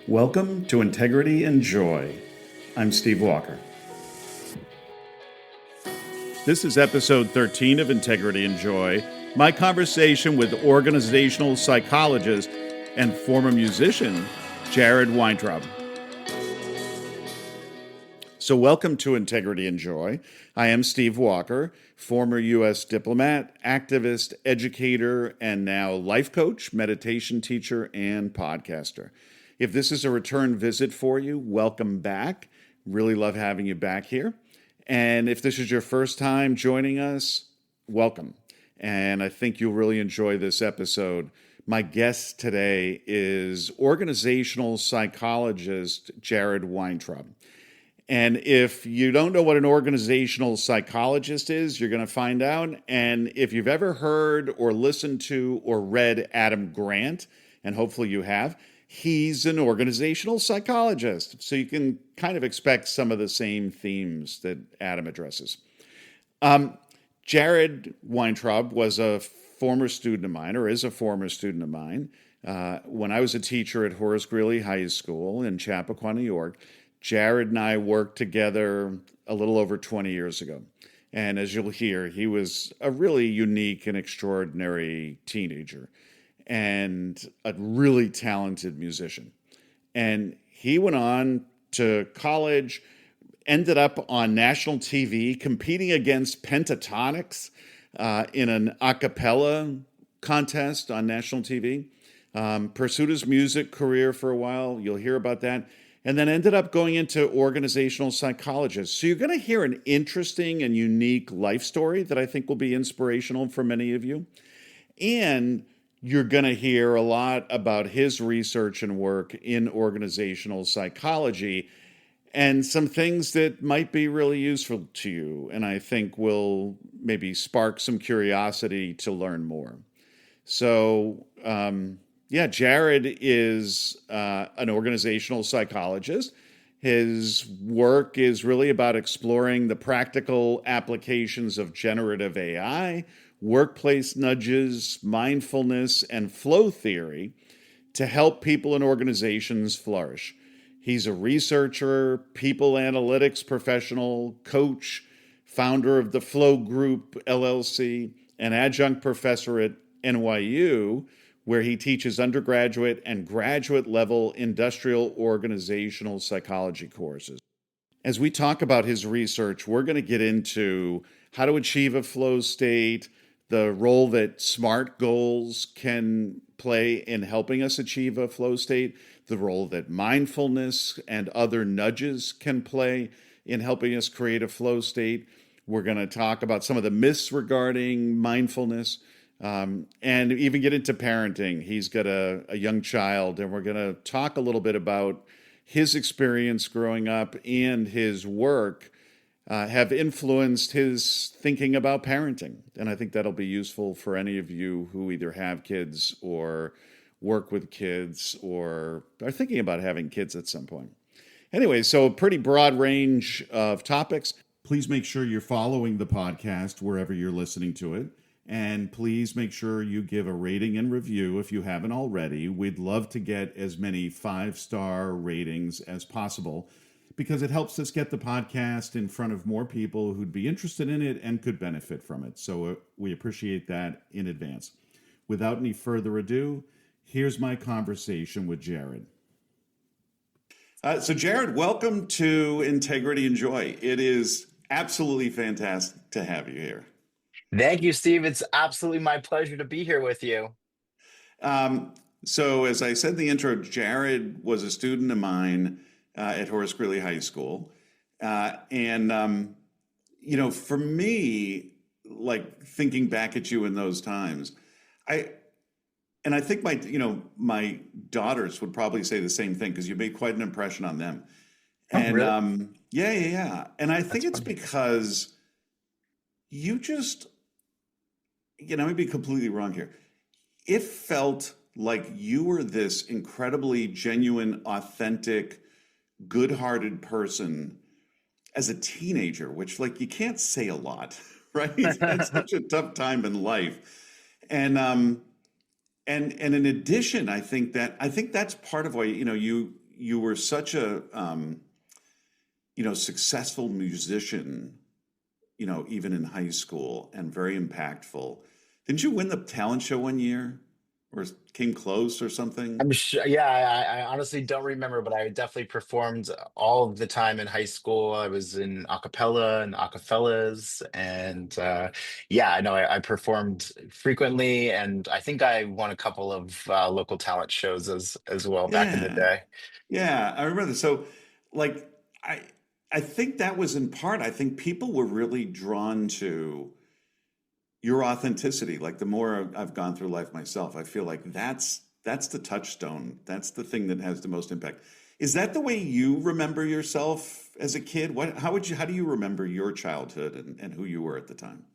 Welcome to Integrity and Joy. I'm Steve Walker. This is episode 13 of Integrity and Joy, my conversation with organizational psychologist and former musician, Jared Weintraub. So welcome to Integrity and Joy. I am Steve Walker, former U.S. diplomat, activist, educator, and now life coach, meditation teacher, and podcaster. If this is a return visit for you, welcome back. Really love having you back here. And if this is your first time joining us, welcome. And I think you'll really enjoy this episode. My guest today is organizational psychologist Jared Weintraub. And if you don't know what an organizational psychologist is, you're going to find out. And if you've ever heard or listened to or read Adam Grant, and hopefully you have, he's an organizational psychologist. So you can kind of expect some of the same themes that Adam addresses. Jared Weintraub was a former student of mine, or is a former student of mine. When I was a teacher at Horace Greeley High School in Chappaqua, New York, Jared and I worked together a little over 20 years ago. And as you'll hear, he was a really unique and extraordinary teenager and a really talented musician. And he went on to college, ended up on national TV competing against Pentatonics in an a cappella contest on national TV. Pursued his music career for a while. You'll hear about that. And then ended up going into organizational psychologist. So you're going to hear an interesting and unique life story that I think will be inspirational for many of you. And you're going to hear a lot about his research and work in organizational psychology and some things that might be really useful to you. And I think will maybe spark some curiosity to learn more. So, Jared is an organizational psychologist. His work is really about exploring the practical applications of generative AI, workplace nudges, mindfulness, and flow theory to help people and organizations flourish. He's a researcher, people analytics professional, coach, founder of the Flow Group LLC, and adjunct professor at NYU, where he teaches undergraduate and graduate level industrial organizational psychology courses. As we talk about his research, we're going to get into how to achieve a flow state, the role that SMART goals can play in helping us achieve a flow state, the role that mindfulness and other nudges can play in helping us create a flow state. We're going to talk about some of the myths regarding mindfulness, and even get into parenting. He's got a young child, and we're going to talk a little bit about his experience growing up and his work have influenced his thinking about parenting. And I think that'll be useful for any of you who either have kids or work with kids or are thinking about having kids at some point. Anyway, so a pretty broad range of topics. Please make sure you're following the podcast wherever you're listening to it. And please make sure you give a rating and review if you haven't already. We'd love to get as many 5-star ratings as possible because it helps us get the podcast in front of more people who'd be interested in it and could benefit from it. So we appreciate that in advance. Without any further ado, here's my conversation with Jared. So Jared, welcome to Integrity and Joy. It is absolutely fantastic to have you here. Thank you, Steve. It's absolutely my pleasure to be here with you. So as I said in the intro, Jared was a student of mine at Horace Greeley High School. For me, like thinking back at you in those times, I think my daughters would probably say the same thing because you made quite an impression on them. Oh, And really? yeah. And I think That's it's funny. because you just, I may be completely wrong here. It felt like you were this incredibly genuine, authentic, good-hearted person as a teenager, which like you can't say a lot, right? It's such a tough time in life. And in addition, I think that's part of why, you you were such a successful musician, even in high school and very impactful. Didn't you win the talent show one year or came close or something? I'm sure, yeah, I honestly don't remember, but I definitely performed all of the time in high school. I was in a cappella and acapellas, and yeah, I know I performed frequently, and I think I won a couple of local talent shows as well back in the Yeah. day. Yeah, I remember that. So, like, I I think that was in part, I think people were really drawn to your authenticity. Like the more I've gone through life myself, I feel like that's the touchstone. That's the thing that has the most impact. Is that the way you remember yourself as a kid? How do you remember your childhood and who you were at the time?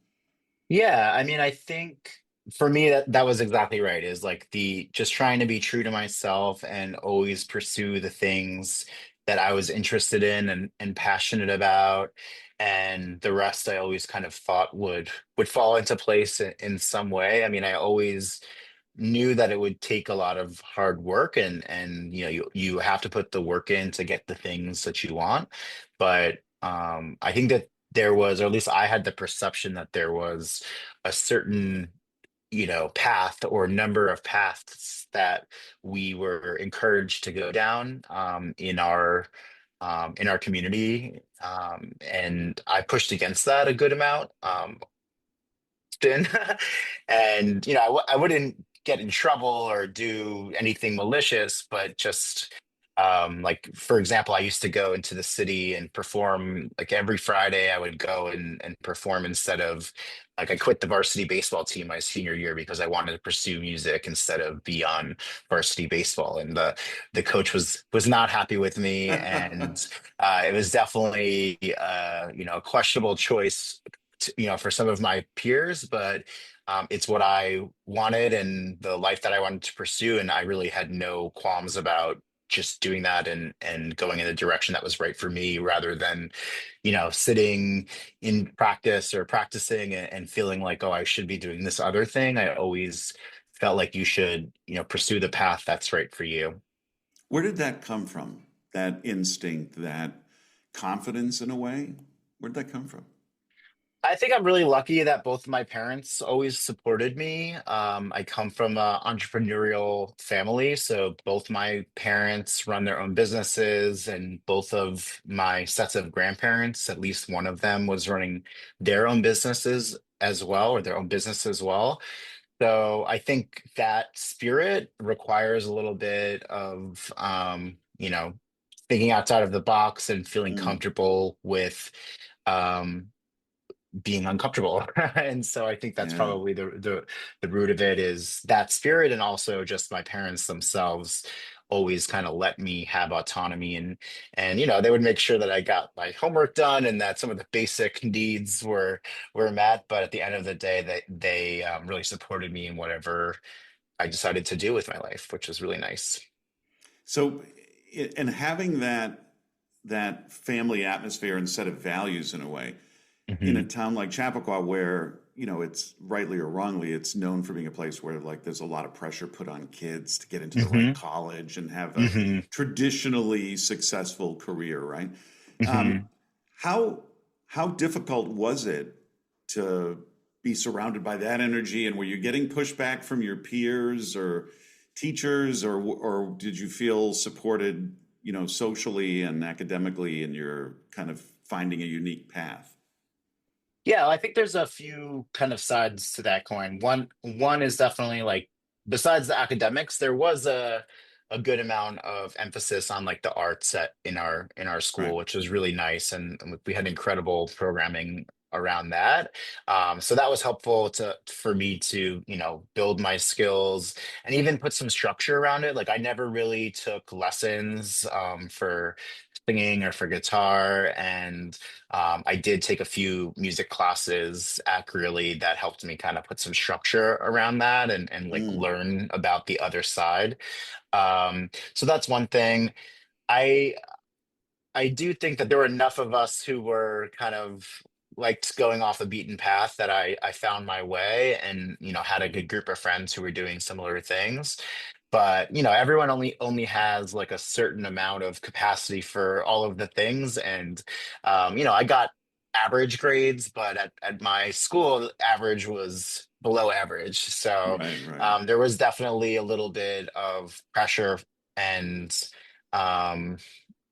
Yeah, I mean, I think for me that was exactly right. Is like the just trying to be true to myself and always pursue the things that I was interested in and passionate about, and the rest I always kind of thought would fall into place in some way. I mean, I always knew that it would take a lot of hard work, and you have to put the work in to get the things that you want. But I think that there was, or at least I had the perception that there was a certain path or number of paths that we were encouraged to go down in our community, and I pushed against that a good amount. Often. And I wouldn't get in trouble or do anything malicious, but just like for example, I used to go into the city and perform like every Friday. I would go and perform instead of like I quit the varsity baseball team my senior year because I wanted to pursue music instead of be on varsity baseball, and the coach was not happy with me, and it was definitely a questionable choice for some of my peers, but it's what I wanted and the life that I wanted to pursue. And I really had no qualms about just doing that and going in the direction that was right for me rather than, sitting in practice or practicing and feeling like, oh, I should be doing this other thing. I always felt like you should, pursue the path that's right for you. Where did that come from? That instinct, that confidence in a way? Where did that come from? I think I'm really lucky that both my parents always supported me. I come from an entrepreneurial family, so both my parents run their own businesses, and both of my sets of grandparents, at least one of them, was running their own businesses as well, or their own business as well. So I think that spirit requires a little bit of, thinking outside of the box and feeling Mm, comfortable with. Um, Being uncomfortable. And so I think that's yeah. probably the root of it is that spirit, and also just my parents themselves always kind of let me have autonomy, and they would make sure that I got my homework done and that some of the basic needs were met, but at the end of the day they really supported me in whatever I decided to do with my life, which was really nice. So, and having that family atmosphere and set of values in a way, in a Hmm. town like Chappaqua, where it's rightly or wrongly, it's known for being a place where like there's a lot of pressure put on kids to get into the right Hmm. college and have a Hmm. traditionally successful career, right? Um, Hmm. how how difficult was it to be surrounded by that energy, and were you getting pushback from your peers or teachers, or did you feel supported, socially and academically in your kind of finding a unique path? Yeah, I think there's a few kind of sides to that coin. One is definitely like besides the academics, there was a good amount of emphasis on like the arts in our Right. school, which was really nice, and we had incredible programming around that. So that was helpful to for me to build my skills and even put some structure around it. Like I never really took lessons for singing or for guitar, and I did take a few music classes at Greeley that helped me kind of put some structure around that and like Mm. learn about the other side. So that's one thing. I I do think that there were enough of us who were kind of liked going off the beaten path that I found my way and had a good group of friends who were doing similar things. but everyone only has like a certain amount of capacity for all of the things. And I got average grades, but at my school average was below average. So Right, right. there was definitely a little bit of pressure and um,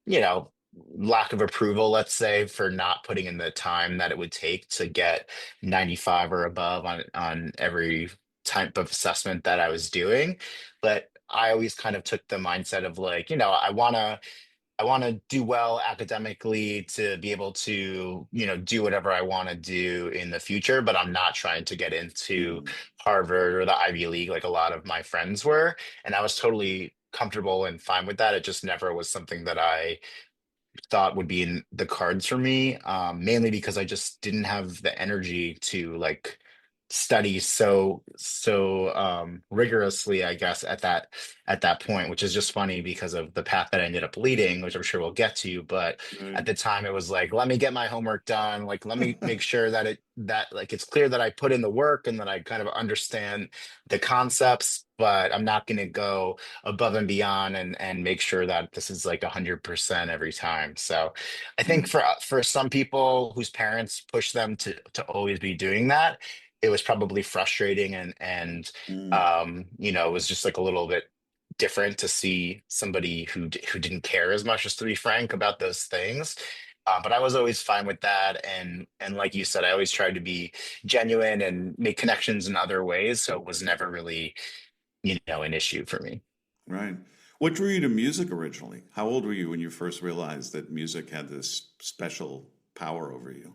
you know, lack of approval, let's say, for not putting in the time that it would take to get 95 or above on every type of assessment that I was doing. But I always kind of took the mindset of like, I want to do well academically to be able to, do whatever I want to do in the future, but I'm not trying to get into Mm, Harvard or the Ivy League like a lot of my friends were. And I was totally comfortable and fine with that. It just never was something that I thought would be in the cards for me, mainly because I just didn't have the energy to like study so rigorously, I guess, at that point, which is just funny because of the path that I ended up leading, which I'm sure we'll get to. But right. at the time, it was like, let me get my homework done. Like, let me make sure that like it's clear that I put in the work and that I kind of understand the concepts, but I'm not going to go above and beyond and make sure that this is like 100% every time. So I think Mm, for some people whose parents push them to always be doing that, it was probably frustrating mm, it was just like a little bit different to see somebody who didn't care as much, just to be frank about those things. But I was always fine with that, and like you said, I always tried to be genuine and make connections in other ways, so it was never really an issue for me. right. What drew you to music originally? How old were you when you first realized that music had this special power over you?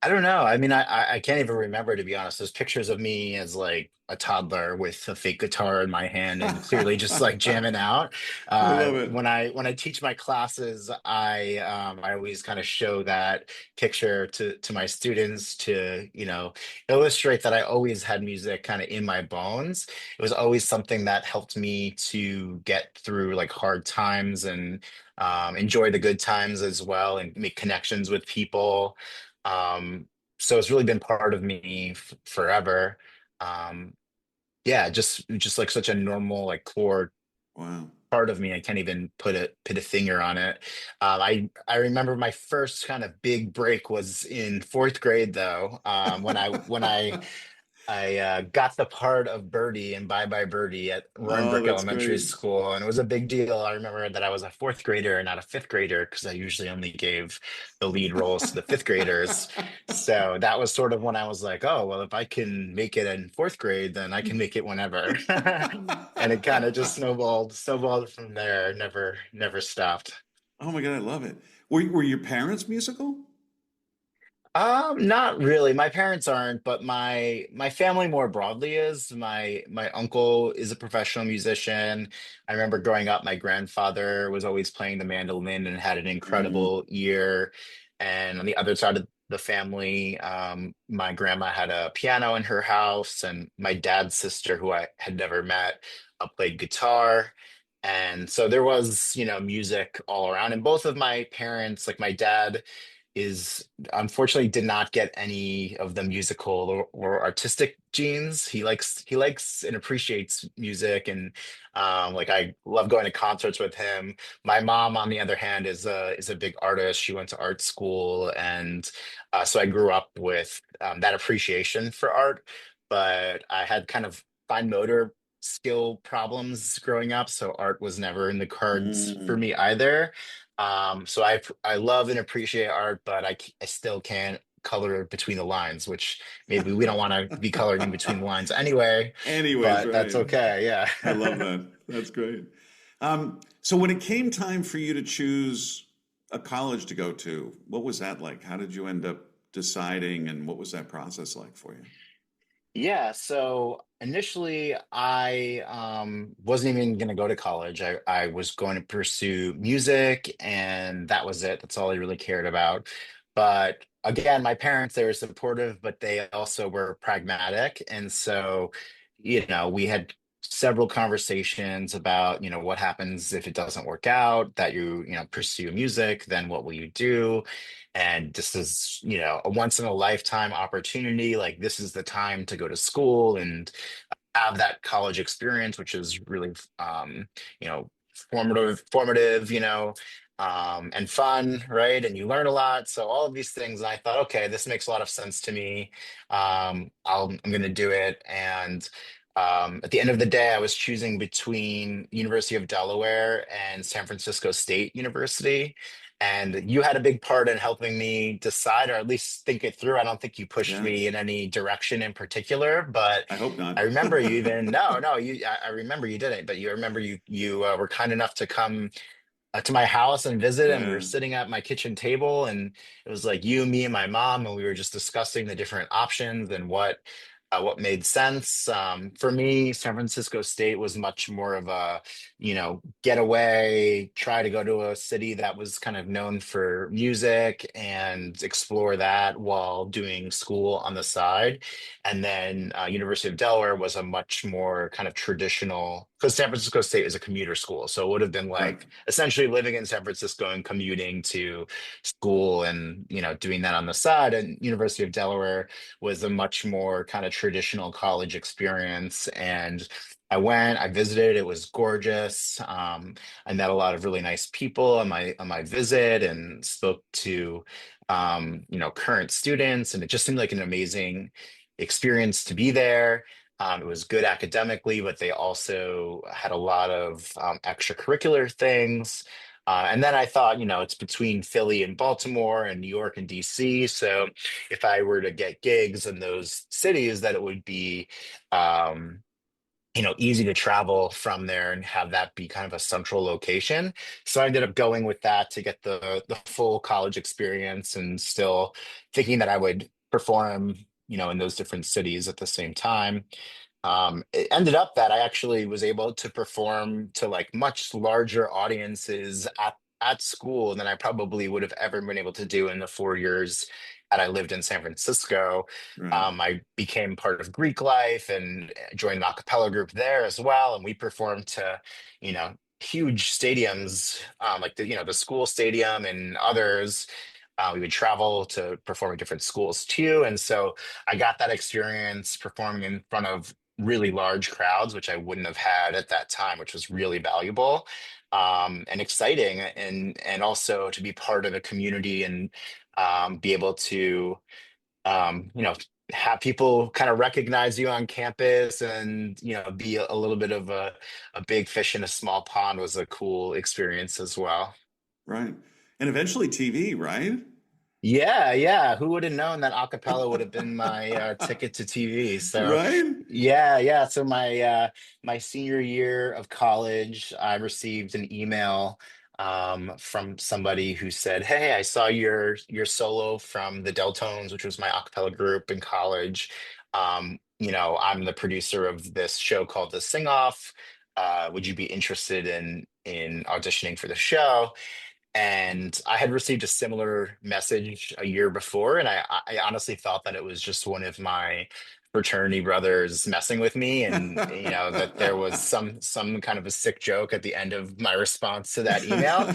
I don't know. I mean, I can't even remember, to be honest. There's pictures of me as like a toddler with a fake guitar in my hand and clearly just like jamming out. I love it. When I teach my classes, I always kind of show that picture to my students to illustrate that I always had music kind of in my bones. It was always something that helped me to get through like hard times and enjoy the good times as well and make connections with people. um, so it's really been part of me forever. Um, yeah, just like such a normal, like core Wow. part of me. I can't even put a finger on it. I remember my first kind of big break was in fourth grade, though. I got the part of Birdie and Bye Bye Birdie at Oh, Roarenbrook that's Elementary great. School, and it was a big deal. I remember that I was a fourth grader and not a fifth grader because I usually only gave the lead roles to the fifth graders. So that was sort of when I was like, oh, well, if I can make it in fourth grade, then I can make it whenever. And it kind of just snowballed from there. Never stopped. Oh my God, I love it. Were your parents musical? Not really. My parents aren't, but my family more broadly is. My uncle is a professional musician. I remember growing up, my grandfather was always playing the mandolin and had an Mm, incredible ear. And on the other side of the family, my grandma had a piano in her house, and my dad's sister, who I had never met, played guitar. And so there was, music all around. And both of my parents, like my dad, is unfortunately did not get any of the musical or artistic genes. He likes and appreciates music, and like I love going to concerts with him. My mom, on the other hand, is a big artist. She went to art school, and so I grew up with that appreciation for art. But I had kind of fine motor skill problems growing up, so art was never in the cards for mm. me either. So I love and appreciate art, but I still can't color between the lines, which maybe we don't want to be coloring in between the lines anyway, Anyways, but that's right. okay. I Yeah. love that. That's great. So when it came time for you to choose a college to go to, what was that like? How did you end up deciding, and what was that process like for you? Yeah, so initially I wasn't even going to go to college. I was going to pursue music and that was it. That's all I really cared about. But again, my parents, they were supportive, but they also were pragmatic. And so, we had several conversations about, what happens if it doesn't work out, that pursue music, then what will you do? And this is a once in a lifetime opportunity, like this is the time to go to school and have that college experience, which is really, you know, formative, and fun, right? And you learn a lot. So all of these things, and I thought, okay, this makes a lot of sense to me. I'm going to do it. And at the end of the day, I was choosing between University of Delaware and San Francisco State University. And you had a big part in helping me decide, or at least think it through. I don't think you pushed Yeah, me in any direction in particular, but I hope not. I remember you even no, you. I remember you didn't, but you remember you were kind enough to come to my house and visit, and we were Yeah, sitting at my kitchen table, and it was like you, me, and my mom, and we were just discussing the different options and what made sense. For me, San Francisco State was much more of a, getaway, try to go to a city that was kind of known for music and explore that while doing school on the side. And then University of Delaware was a much more kind of traditional, because San Francisco State is a commuter school. So it would have been right, like essentially living in San Francisco and commuting to school and, doing that on the side. And University of Delaware was a much more kind of traditional college experience. And I visited, it was gorgeous. I met a lot of really nice people on my visit and spoke to current students, and it just seemed like an amazing experience to be there. It was good academically, but they also had a lot of extracurricular things. And then I thought, it's between Philly and Baltimore and New York and DC. So if I were to get gigs in those cities, that it would be, um, easy to travel from there and have that be kind of a central location. So I ended up going with that to get the full college experience, and still thinking that I would perform, in those different cities at the same time. It ended up that I actually was able to perform to like much larger audiences at school than I probably would have ever been able to do in the 4 years that I lived in San Francisco. right. I became part of Greek life and joined an a cappella group there as well. And we performed to, huge stadiums, like the school stadium and others. We would travel to perform at different schools too. And so I got that experience performing in front of really large crowds, which I wouldn't have had at that time, which was really valuable, and exciting, and also to be part of a community and be able to, um, you know, have people kind of recognize you on campus, and be a little bit of a big fish in a small pond was a cool experience as well. Right. And eventually TV, right? Yeah, yeah. Who would have known that acapella would have been my ticket to TV? So, Right? yeah, yeah. So my senior year of college, I received an email from somebody who said, "Hey, I saw your solo from the Deltones, which was my acapella group in college. I'm the producer of this show called The Sing Off. Would you be interested in auditioning for the show?" And I had received a similar message a year before, and I honestly thought that it was just one of my fraternity brothers messing with me, and that there was some kind of a sick joke at the end of my response to that email.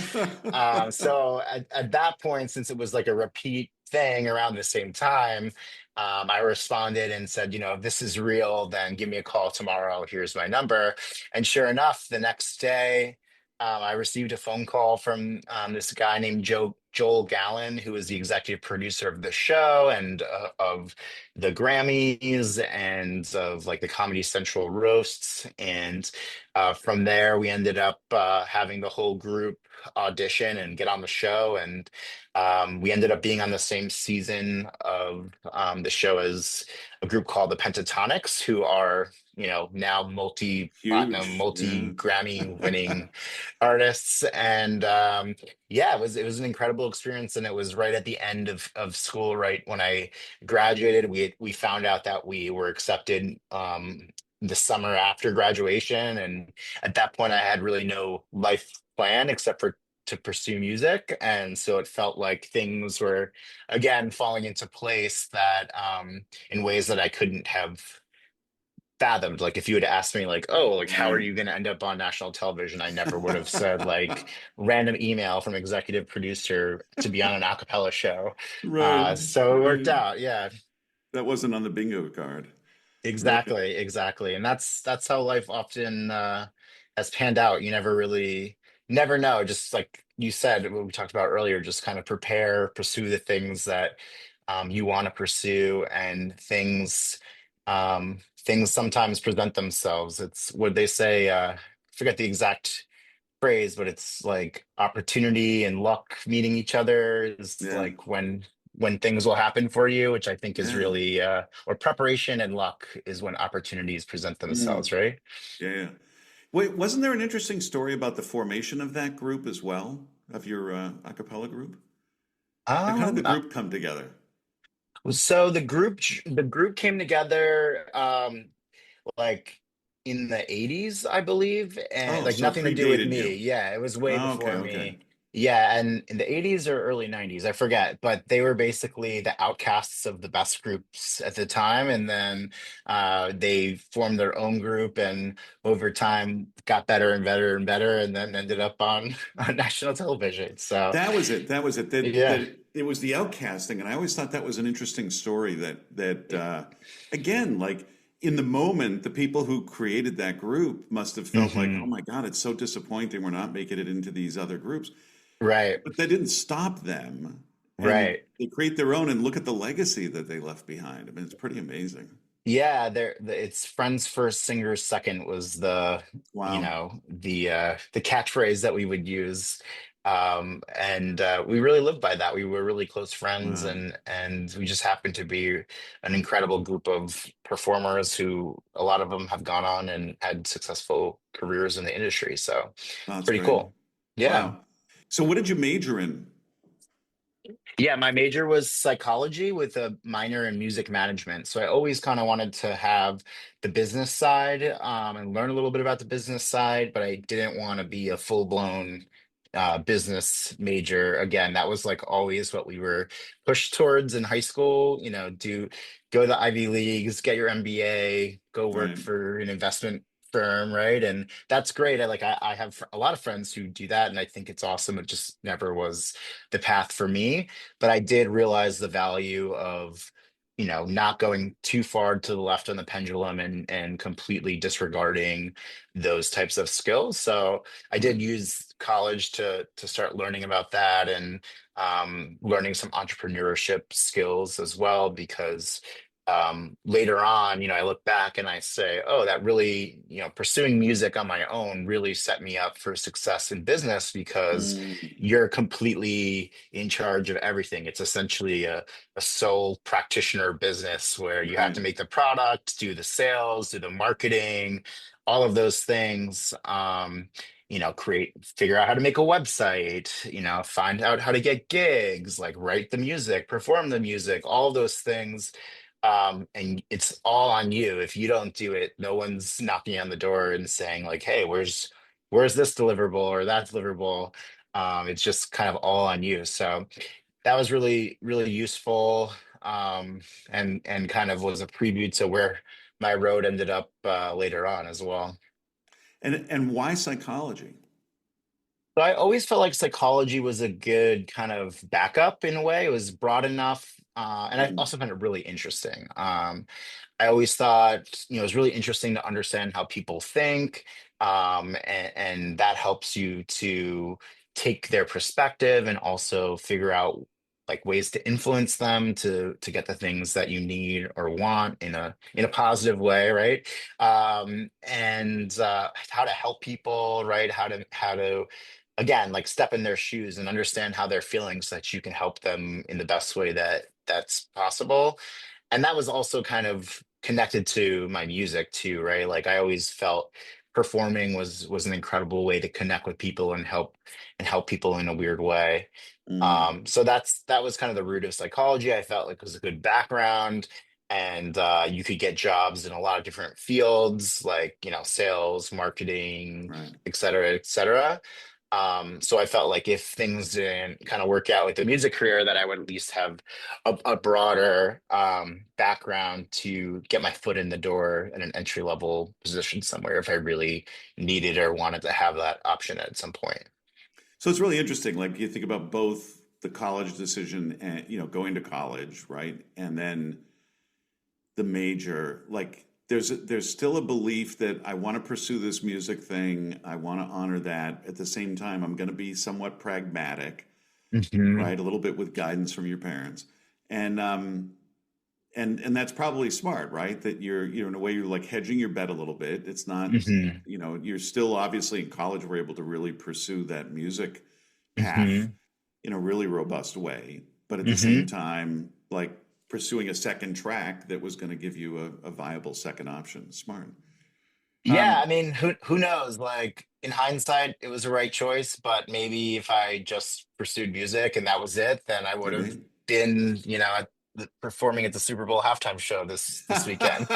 So at that point, since it was like a repeat thing around the same time, I responded and said, if this is real, then give me a call tomorrow. Here's my number. And sure enough, the next day, I received a phone call from this guy named Joel Gallen, who is the executive producer of the show and of the Grammys and of like the Comedy Central roasts. And from there, we ended up having the whole group audition and get on the show. And we ended up being on the same season of the show as a group called the Pentatonics, who are, now multi-platinum, Huge. Yeah. multi-Grammy winning artists. And yeah, it was an incredible experience. And it was right at the end of school, right when I graduated. We found out that we were accepted the summer after graduation. And at that point, I had really no life plan except for to pursue music. And so it felt like things were again falling into place, that in ways that I couldn't have fathomed. Like if you had asked me like, oh, like how are Right. you going to end up on national television, I never would have said like random email from executive producer to be on an a cappella show. Right. So it worked Right. out. Yeah. That wasn't on the bingo card. Okay. Exactly. And that's how life often has panned out. You never really never know. Just like you said, what we talked about earlier, just kind of prepare, pursue the things that you want to pursue, and things sometimes present themselves. It's what they say, forget the exact phrase, but it's like opportunity and luck meeting each other is Yeah. like when things will happen for you, which I think is Yeah. really or preparation and luck is when opportunities present Mm. themselves, right? Yeah. Yeah. Wait, wasn't there an interesting story about the formation of that group as well, of your a cappella group? Like, how did the Um, uh, group come together? so the group came together like in the 80s, I believe, and Oh, like so it nothing to do with predated me. you. Yeah, it was way Oh, okay, before okay. me. Yeah, and in the 80s or early 90s, I forget, but they were basically the outcasts of the best groups at the time. And then they formed their own group and over time got better and better and better and then ended up on, on national television. So, That was it. That was it. yeah. It was the outcasting, and I always thought that was an interesting story. Again, like in the moment, the people who created that group must have felt like, "Oh Hmm. my God, it's so disappointing. We're not making it into these other groups." Right, But that didn't stop them, and right. they create their own. And look at the legacy that they left behind. I mean, it's pretty amazing. Yeah, it's friends first, singers second was Wow, the catchphrase that we would use. And we really lived by that. We were really close friends wow, and we just happened to be an incredible group of performers who a lot of them have gone on and had successful careers in the industry. So that's pretty great. cool. Yeah. Wow. So, what did you major in? Yeah, my major was psychology with a minor in music management. So I always kind of wanted to have the business side and learn a little bit about the business side, but I didn't want to be a full-blown business major. Again, that was like always what we were pushed towards in high school. Go to the Ivy Leagues, get your MBA, go work Right. for an investment firm, right? And that's great. I have a lot of friends who do that, and I think it's awesome. It just never was the path for me, but I did realize the value of, not going too far to the left on the pendulum and completely disregarding those types of skills. So I Right. did use college to start learning about that and learning some entrepreneurship skills as well because later on, I look back and I say, oh, that really, pursuing music on my own really set me up for success in business because Mm, you're completely in charge of everything. It's essentially a sole practitioner business where you have right. to make the product, do the sales, do the marketing, all of those things. Figure out how to make a website, find out how to get gigs, like write the music, perform the music, all of those things. And it's all on you. If you don't do it, no one's knocking on the door and saying like, "Hey, where's this deliverable or that deliverable?" It's just kind of all on you. So that was really, really useful, and kind of was a preview to where my road ended up later on as well. And why psychology? So I always felt like psychology was a good kind of backup in a way. It was broad enough, and I Mm, also found it really interesting. I always thought, it was really interesting to understand how people think, and that helps you to take their perspective and also figure out like ways to influence them to get the things that you need or want in a positive way, right? And how to help people, right? How to again like step in their shoes and understand how they're feeling so that you can help them in the best way that's possible. And that was also kind of connected to my music too, right? Like I always felt performing was an incredible way to connect with people and help people in a weird way. mm, So that was kind of the root of psychology. I felt like it was a good background, and you could get jobs in a lot of different fields, like sales, marketing, right. et cetera, et cetera. So I felt like if things didn't kind of work out with the music career, that I would at least have a broader background to get my foot in the door at an entry level position somewhere if I really needed or wanted to have that option at some point. So it's really interesting. Like you think about both the college decision and going to college, right? And then the major. Like there's still a belief that I want to pursue this music thing. I want to honor that. At the same time, I'm going to be somewhat pragmatic, Hmm. right? A little bit with guidance from your parents, and and that's probably smart, right? That you're in a way you're like hedging your bet a little bit. It's not, Hmm. you're still obviously in college. We're able to really pursue that music path Hmm. in a really robust way, but at the same Hmm. time, like pursuing a second track that was going to give you a viable second option. Smart. Yeah, I mean, who knows? Like in hindsight, it was the right choice, but maybe if I just pursued music and that was it, then I would have Maybe. been, performing at the Super Bowl halftime show this weekend.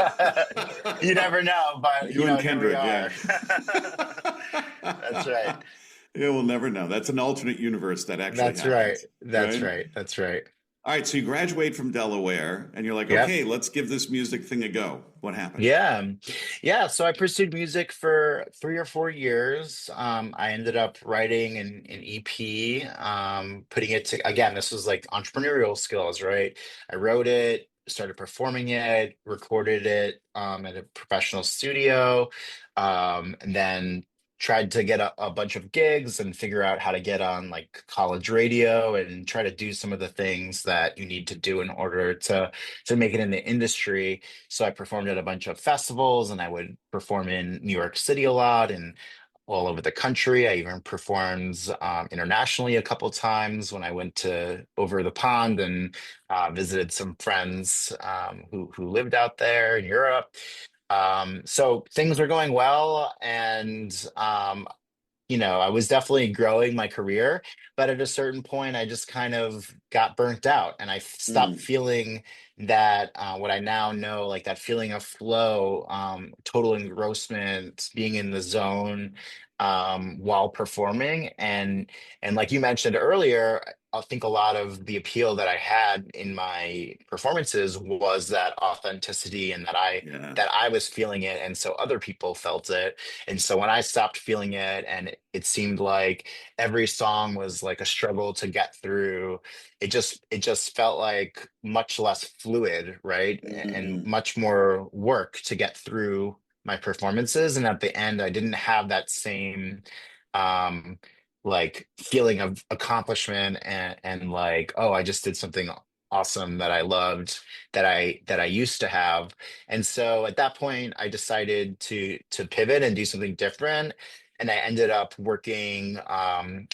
You never know, but You and here we Kendrick, yeah. are. That's right. Yeah, we'll never know. That's an alternate universe that actually That's right. happens, That's right? right. That's right. All right, so you graduate from Delaware and you're like, Yep. okay, let's give this music thing a go. What happened? Yeah. Yeah. So I pursued music for 3 or 4 years. I ended up writing an EP, putting it to, again, this was like entrepreneurial skills, right? I wrote it, started performing it, recorded it at a professional studio, and then tried to get a bunch of gigs and figure out how to get on like college radio and try to do some of the things that you need to do in order to make it in the industry. So I performed at a bunch of festivals and I would perform in New York City a lot and all over the country. I even performed internationally a couple times when I went to over the pond and visited some friends who lived out there in Europe. So things were going well, and I was definitely growing my career, but at a certain point, I just kind of got burnt out and I stopped Mm, feeling that what I now know, like that feeling of flow, total engrossment, being in the zone while performing. And like you mentioned earlier, I think a lot of the appeal that I had in my performances was that authenticity and that I yeah. that I was feeling it, and so other people felt it. And so when I stopped feeling it and it seemed like every song was like a struggle to get through, it just felt like much less fluid, right? And Mm, much more work to get through my performances. And at the end, I didn't have that same um like feeling of accomplishment and like, oh, I just did something awesome that I loved that I used to have. And so at that point, I decided to pivot and do something different. And I ended up working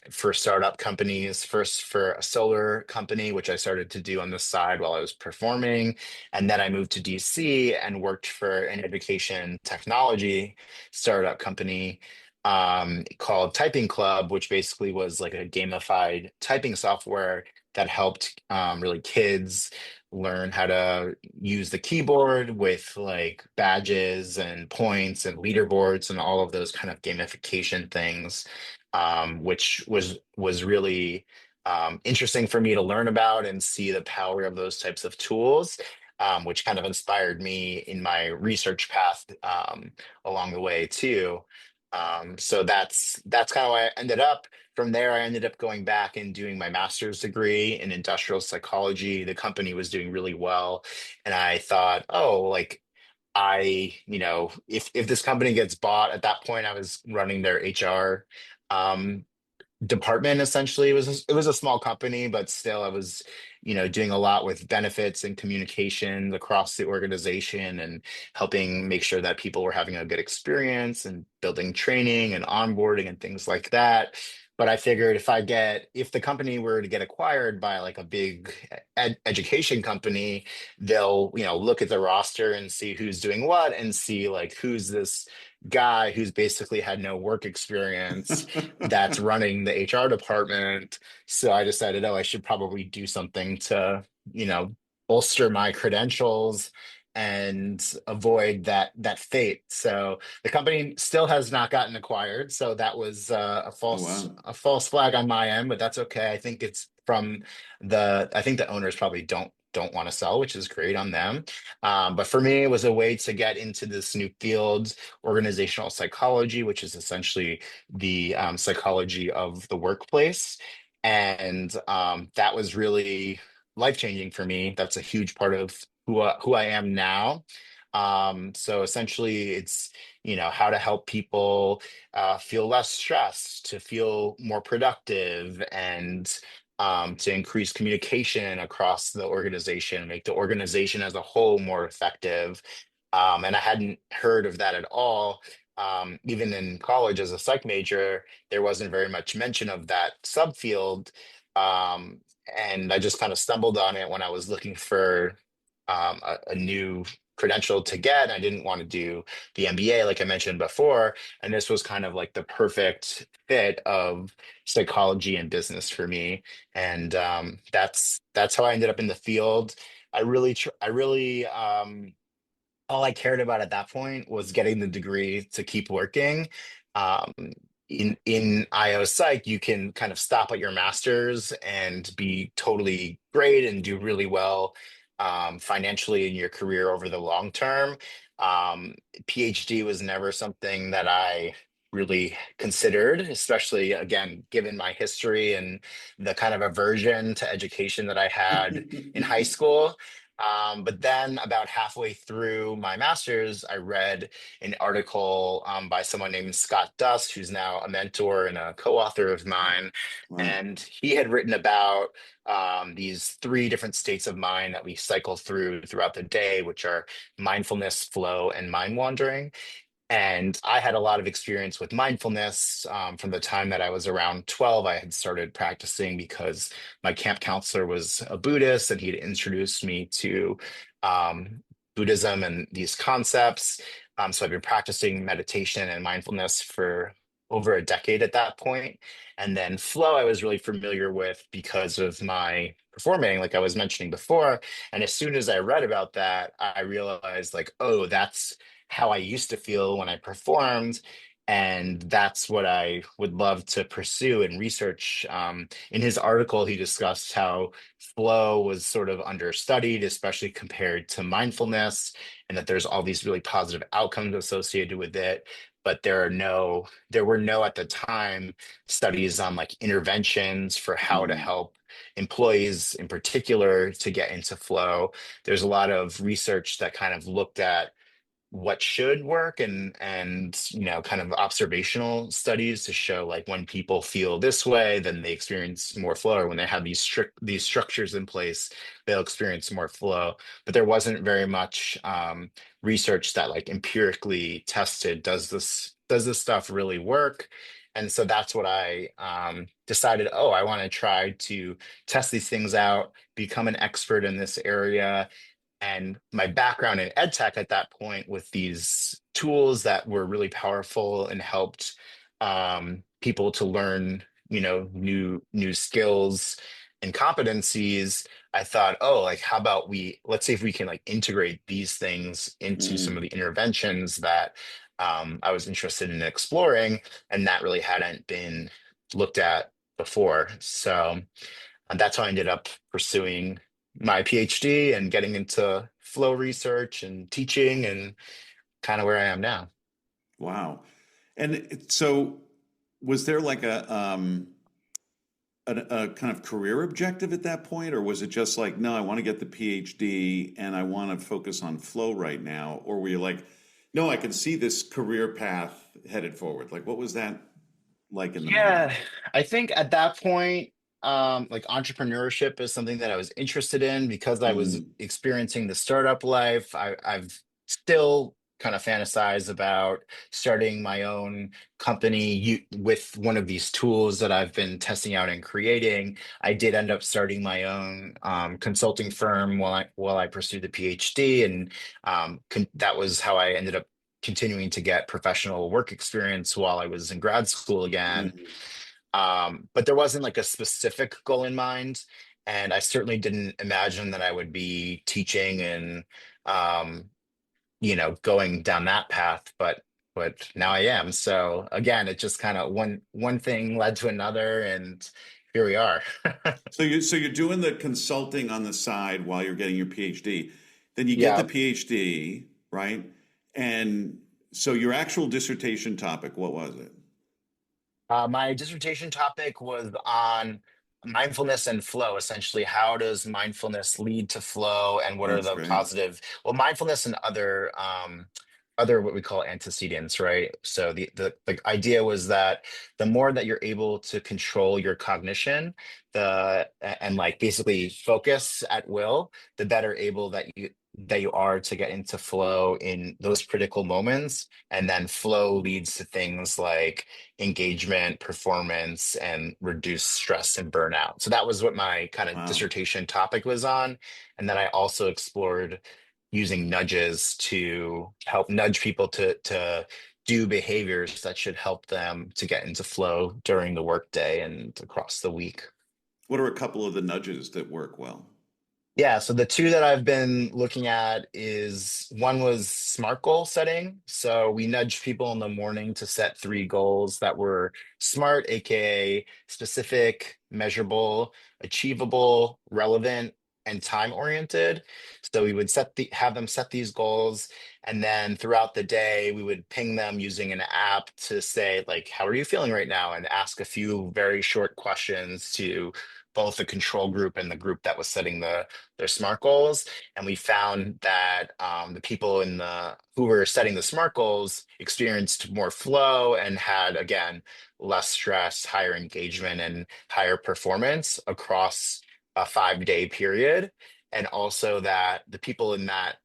for startup companies, first for a solar company, which I started to do on the side while I was performing. And then I moved to DC and worked for an education technology startup company called Typing Club, which basically was like a gamified typing software that helped really kids learn how to use the keyboard with like badges and points and leaderboards and all of those kind of gamification things, which was really interesting for me to learn about and see the power of those types of tools. Which kind of inspired me in my research path along the way too. So that's kind of how I ended up. From there, I ended up going back and doing my master's degree in industrial psychology. The company was doing really well. And I thought, oh, like if this company gets bought, at that point, I was running their HR um, department essentially. It was a small company, but still I was, doing a lot with benefits and communication across the organization and helping make sure that people were having a good experience and building training and onboarding and things like that. But I figured if the company were to get acquired by like a big education company, they'll, look at the roster and see who's doing what and see like who's this guy who's basically had no work experience that's mm. running the HR department. So I decided, oh, I should probably do something to, you know, bolster my credentials and avoid that fate. So the company still has not gotten acquired. So that was a Oh false wow. a false flag on my end, but that's okay. I think it's from I think the owners probably don't want to sell, which is great on them. But for me, it was a way to get into this new field, organizational psychology, which is essentially the psychology of the workplace. And that was really life changing for me. That's a huge part of who I am now. So essentially, it's how to help people feel less stressed, to feel more productive, and to increase communication across the organization, make the organization as a whole more effective. And I hadn't heard of that at all. Even in college as a psych major, there wasn't very much mention of that subfield. Um, and I just kind of stumbled on it when I was looking for a new credential to get. I didn't want to do the MBA, like I mentioned before. And this was kind of like the perfect fit of psychology and business for me. And that's how I ended up in the field. I really, all I cared about at that point was getting the degree to keep working. Um, in IO Psych, you can kind of stop at your master's and be totally great and do really well financially in your career over the long term. PhD was never something that I really considered, especially again, given my history and the kind of aversion to education that I had in high school. But then, about halfway through my master's, I read an article by someone named Scott Dust, who's now a mentor and a co-author of mine. Wow. And he had written about these three different states of mind that we cycle throughout the day, which are mindfulness, flow, and mind wandering. And I had a lot of experience with mindfulness from the time that I was around 12. I had started practicing because my camp counselor was a Buddhist and he'd introduced me to um, Buddhism and these concepts. So I've been practicing meditation and mindfulness for over a decade at that point. And then flow, I was really familiar with because of my performing, like I was mentioning before. And as soon as I read about that, I realized, like, oh, that's how I used to feel when I performed. And that's what I would love to pursue and research. In his article, he discussed how flow was sort of understudied, especially compared to mindfulness, and that there's all these really positive outcomes associated with it. But there were no at the time studies on like interventions for how to Mhm. help employees in particular to get into flow. There's a lot of research that kind of looked at what should work and kind of observational studies to show like when people feel this way then they experience more flow, or when they have these structures in place they'll experience more flow. But there wasn't very much research that like empirically tested, does this stuff really work? And so that's what I decided, oh, I want to try to test these things out, become an expert in this area. And my background in ed tech at that point, with these tools that were really powerful and helped people to learn new skills and competencies, I thought, oh, like how about let's see if we can like integrate these things into some of Mhm. the interventions that I was interested in exploring, and that really hadn't been looked at before. So and that's how I ended up pursuing my PhD and getting into flow research and teaching, and kind of where I am now. Wow. And so, was there like a kind of career objective at that point, or was it just like, no, I want to get the PhD and I want to focus on flow right now? Or were you like, no, I can see this career path headed forward? Like, what was that like in the mind? Yeah, I think at that point, like entrepreneurship is something that I was interested in because I was Mm, experiencing the startup life. I've still kind of fantasized about starting my own company with one of these tools that I've been testing out and creating. I did end up starting my own consulting firm while I pursued the PhD, and that was how I ended up continuing to get professional work experience while I was in grad school again. mhm. But there wasn't like a specific goal in mind. And I certainly didn't imagine that I would be teaching and, um, going down that path. But now I am. So again, it just kind of one thing led to another, and here we are. So you're doing the consulting on the side while you're getting your PhD. Then you get the Yeah. PhD, right? And so your actual dissertation topic, what was it? My dissertation topic was on mindfulness and flow, essentially. How does mindfulness lead to flow, and what are That's the great. positive, well, mindfulness and other what we call antecedents, right? So the idea was that the more that you're able to control your cognition, and like basically focus at will, the better able that you are to get into flow in those critical moments. And then flow leads to things like engagement, performance, and reduce stress and burnout. So that was what my kind of Wow. dissertation topic was on. And then I also explored using nudges to help nudge people to do behaviors that should help them to get into flow during the workday and across the week. What are a couple of the nudges that work well? Yeah, so the two that I've been looking at is one was SMART goal setting. So we nudged people in the morning to set three goals that were SMART, aka specific, measurable, achievable, relevant, and time oriented. So we would have them set these goals, and then throughout the day we would ping them using an app to say like, how are you feeling right now? And ask a few very short questions to both the control group and the group that was setting their SMART goals. And we found that the people who were setting the SMART goals experienced more flow and had, again, less stress, higher engagement, and higher performance across a 5-day period. And also that the people in that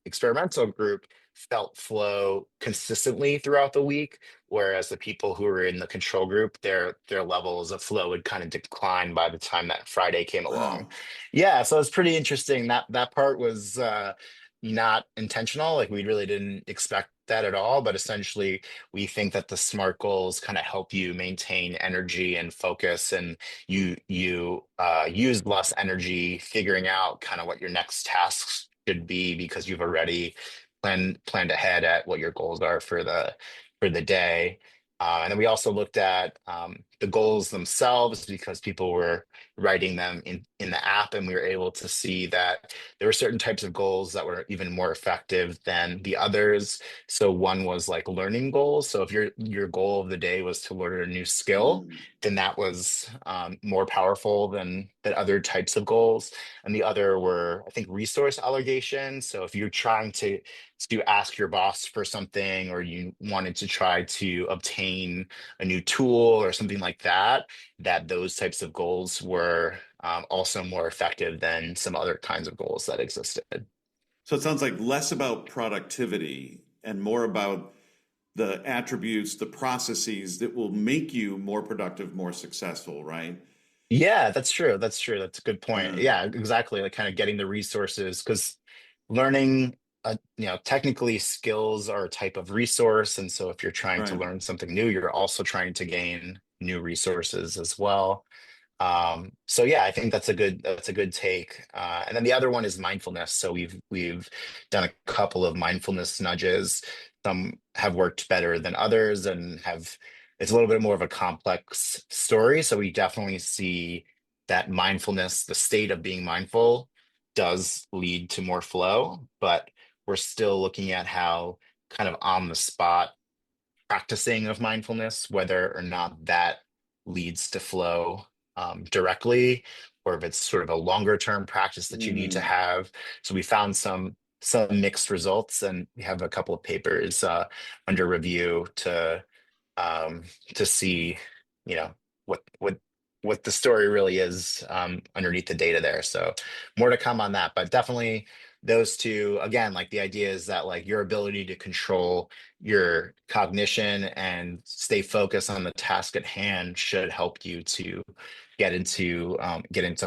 experimental group felt flow consistently throughout the week, whereas the people who were in the control group, their levels of flow would kind of decline by the time that Friday came along. Wow. Yeah, so it's pretty interesting. That part was not intentional. Like we really didn't expect that at all. But essentially, we think that the SMART goals kind of help you maintain energy and focus, and you use less energy figuring out kind of what your next tasks should be because you've already planned ahead at what your goals are for the day. And then we also looked at the goals themselves because people were writing them in the app, and we were able to see that there were certain types of goals that were even more effective than the others. So one was like learning goals. So if your goal of the day was to learn a new skill, Mm. then that was more powerful than other types of goals. And the other were, I think, resource allocation. So if you're trying to ask your boss for something, or you wanted to try to obtain a new tool or something like that, that those types of goals were also more effective than some other kinds of goals that existed. So it sounds like less about productivity and more about the attributes, the processes that will make you more productive, more successful, right? Yeah, that's true. That's true. That's a good point. Yeah, Yeah, exactly. Like kind of getting the resources, because learning, technically skills are a type of resource. And so if you're trying to right. learn something new, you're also trying to gain new resources as well. So yeah, I think that's a good take. And then the other one is mindfulness. So we've done a couple of mindfulness nudges. Some have worked better than others, and have it's a little bit more of a complex story. So we definitely see that mindfulness, the state of being mindful, does lead to more flow, but we're still looking at how kind of on the spot practicing of mindfulness, whether or not that leads to flow directly, or if it's sort of a longer term practice that you need to Mm. have. So we found some mixed results, and we have a couple of papers under review um, to see, you know, what the story really is underneath the data there. So more to come on that, but definitely those two again. Like the idea is that like your ability to control your cognition and stay focused on the task at hand should help you to get into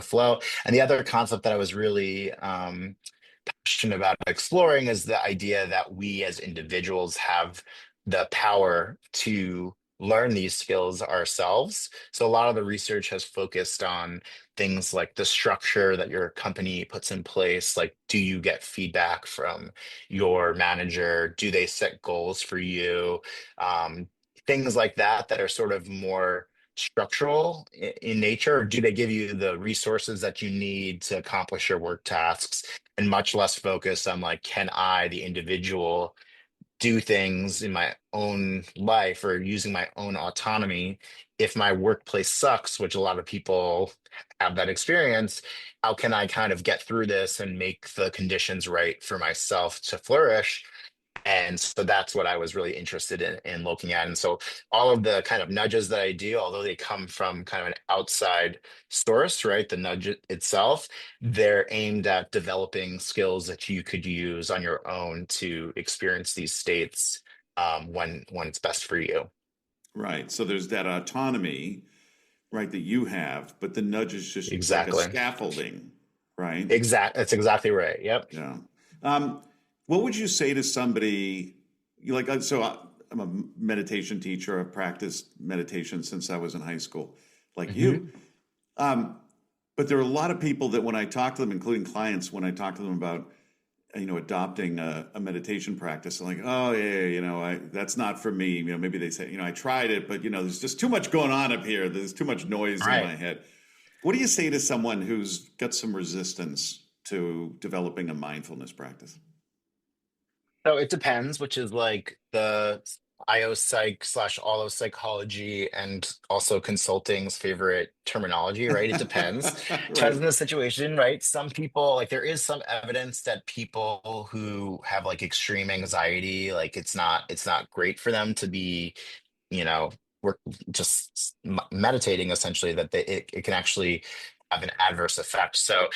flow. And the other concept that I was really passionate about exploring is the idea that we as individuals have the power to learn these skills ourselves. So a lot of the research has focused on things like the structure that your company puts in place. Like, do you get feedback from your manager? Do they set goals for you? Um, Things like that are sort of more structural in nature. Or do they give you the resources that you need to accomplish your work tasks? And much less focus on like, can I, the individual, do things in my own life or using my own autonomy. If my workplace sucks, which a lot of people have that experience, how can I kind of get through this and make the conditions right for myself to flourish? And so that's what I was really interested in looking at. And so all of the kind of nudges that I do, although they come from kind of an outside source, right? The nudge itself, they're aimed at developing skills that you could use on your own to experience these states when it's best for you. Right. So there's that autonomy, right, that you have, but the nudge is just like a Exactly. scaffolding, right? That's exactly right. Yep. Yeah. Um, what would you say to somebody you like? I'm a meditation teacher. I've practiced meditation since I was in high school, like you. Hmm. Um, but there are a lot of people that when I talk to them, including clients, when I talk to them about adopting a meditation practice, I'm like, oh yeah, that's not for me. Maybe they say, I tried it, but there's just too much going on up here. There's too much noise in Right. my head. What do you say to someone who's got some resistance to developing a mindfulness practice? So it depends, which is like the IO psych slash allo psychology and also consulting's favorite terminology, right? It depends. Depends Right. on the situation, right? Some people, like there is some evidence that people who have like extreme anxiety, like it's not great for them to be, you know, we're just meditating essentially, that it can actually have an adverse effect. So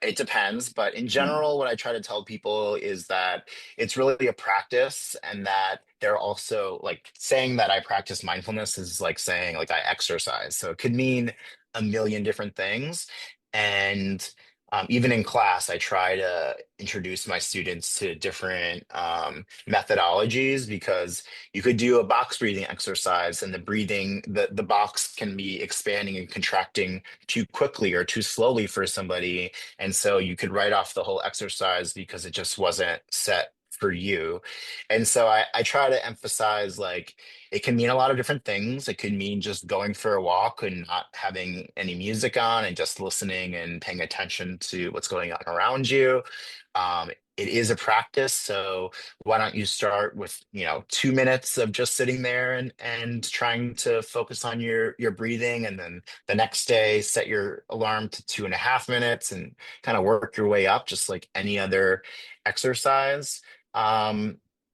it depends. But in Yeah. general, what I try to tell people is that it's really a practice, and that they're also like saying that I practice mindfulness is like saying like I exercise. So it could mean a million different things. And even in class, I try to introduce my students to different methodologies, because you could do a box breathing exercise, and the box can be expanding and contracting too quickly or too slowly for somebody. And so you could write off the whole exercise because it just wasn't set for you. And so I try to emphasize like it can mean a lot of different things. It could mean just going for a walk and not having any music on and just listening and paying attention to what's going on around you. It is a practice, so why don't you start with 2 minutes of just sitting there and trying to focus on your breathing, and then the next day set your alarm to 2.5 minutes and kind of work your way up just like any other exercise.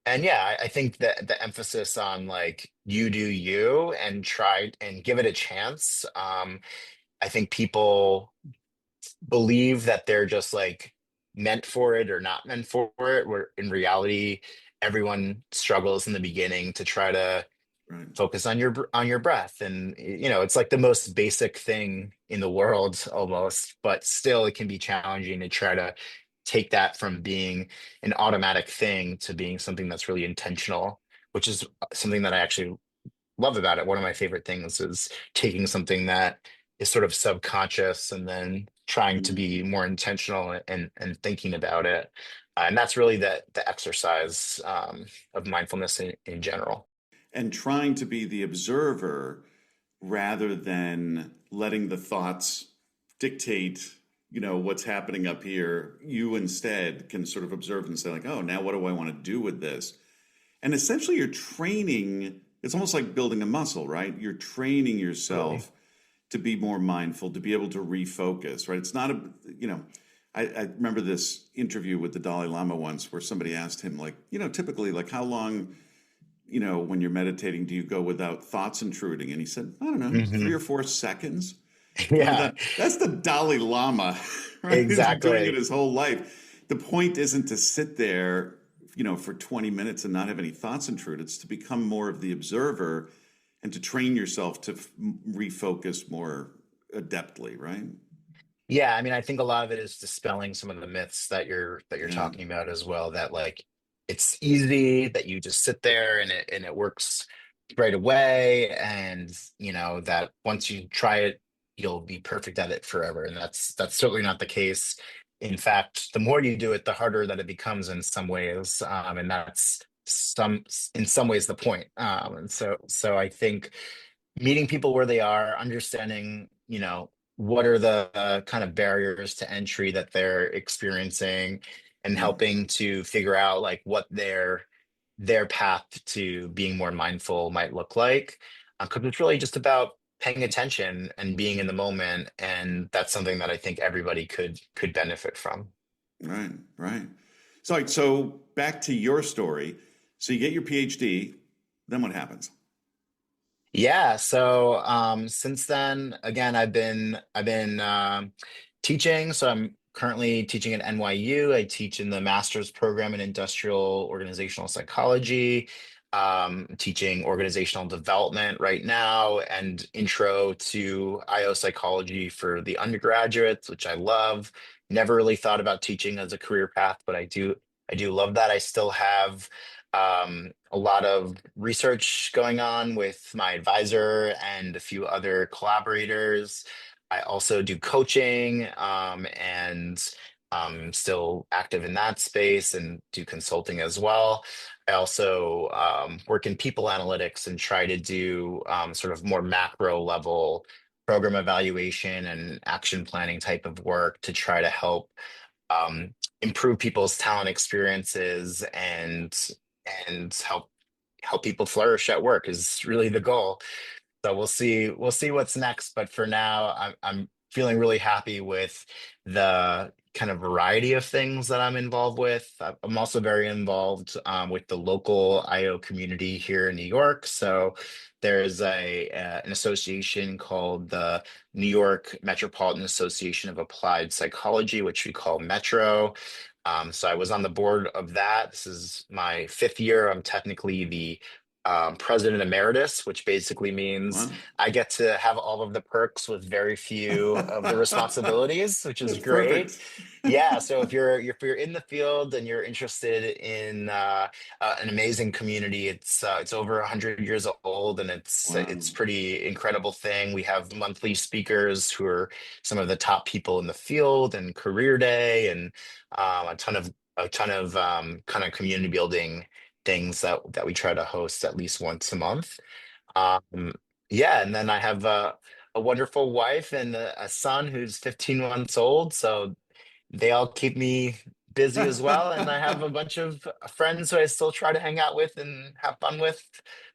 And yeah, I think that the emphasis on like you do you and try and give it a chance. I think people believe that they're just like meant for it or not meant for it, where in reality, everyone struggles in the beginning to try to Right. focus on your breath. And it's like the most basic thing in the world almost, but still it can be challenging to try to take that from being an automatic thing to being something that's really intentional, which is something that I actually love about it. One of my favorite things is taking something that is sort of subconscious and then trying to Mm. be more intentional and thinking about it. And that's really the exercise of mindfulness in general. And trying to be the observer rather than letting the thoughts dictate, what's happening up here. You instead can sort of observe and say, like, oh, now what do I want to do with this? And essentially, you're training, it's almost like building a muscle, right? You're training Really. yourself to be more mindful, to be able to refocus, right? It's not I remember this interview with the Dalai Lama once where somebody asked him, like, typically, like, how long, when you're meditating, do you go without thoughts intruding? And he said, I don't know, Hmm. 3 or 4 seconds. Yeah, That's the Dalai Lama, right? He's been doing it exactly. his whole life. The point isn't to sit there, for 20 minutes and not have any thoughts intrude. It's to become more of the observer and to train yourself to refocus more adeptly, right? Yeah, I mean, I think a lot of it is dispelling some of the myths that you're Yeah. talking about as well. That like it's easy, that you just sit there and it works right away, and that once you try it, you'll be perfect at it forever. And that's certainly not the case. In fact, the more you do it, the harder that it becomes in some ways, and that's in some ways the point. And so I think meeting people where they are, understanding, what are the kind of barriers to entry that they're experiencing, and Yeah. helping to figure out like what their their path to being more mindful might look like. Because it's really just about paying attention and being in the moment, and that's something that I think everybody could benefit from. Right, right. So back to your story. So you get your PhD, then what happens? Yeah, so since then, again, I've been teaching. So I'm currently teaching at NYU. I teach in the master's program in industrial organizational psychology, teaching organizational development right now, and intro to IO psychology for the undergraduates, which I love. Never really thought about teaching as a career path, but I do love that. I still have a lot of research going on with my advisor and a few other collaborators. I also do coaching and still active in that space and do consulting as well. I also work in people analytics and try to do sort of more macro level program evaluation and action planning type of work to try to help um, improve people's talent experiences and help people flourish at work is really the goal. So we'll see what's next. But for now, I'm feeling really happy with the kind of variety of things that I'm involved with. I'm also very involved with the local IO community here in New York. So there's an association called the New York Metropolitan Association of Applied Psychology, which we call Metro. So I was on the board of that. This is my fifth year. I'm technically the president emeritus, which basically means Wow. I get to have all of the perks with very few of the responsibilities, which is That's great. perfect. Yeah, so if you're in the field and you're interested in an amazing community, it's over 100 years old, and it's Wow. pretty incredible thing. We have monthly speakers who are some of the top people in the field, and career day, and a ton of kind of community building things that we try to host at least once a month. Um, yeah, and then I have a wonderful wife and a son who's 15 months old, so they all keep me busy as well. And I have a bunch of friends who I still try to hang out with and have fun with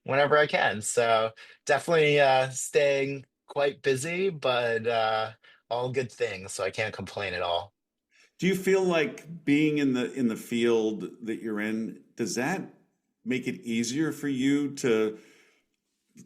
whenever I can. So definitely staying quite busy, but all good things. So I can't complain at all. Do you feel like being in the field that you're in, does that make it easier for you to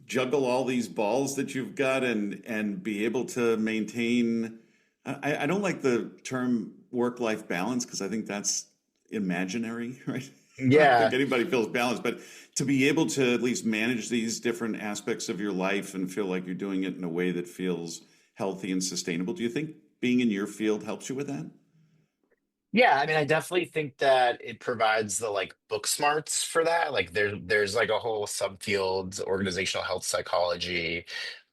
juggle all these balls that you've got and be able to maintain I don't like the term work-life balance because I think that's imaginary, right? I don't think Yeah. anybody feels balanced, but to be able to at least manage these different aspects of your life and feel like you're doing it in a way that feels healthy and sustainable, do you think being in your field helps you with that? Yeah, I mean, I definitely think that it provides the like book smarts for that. Like there's like a whole subfield, organizational health psychology,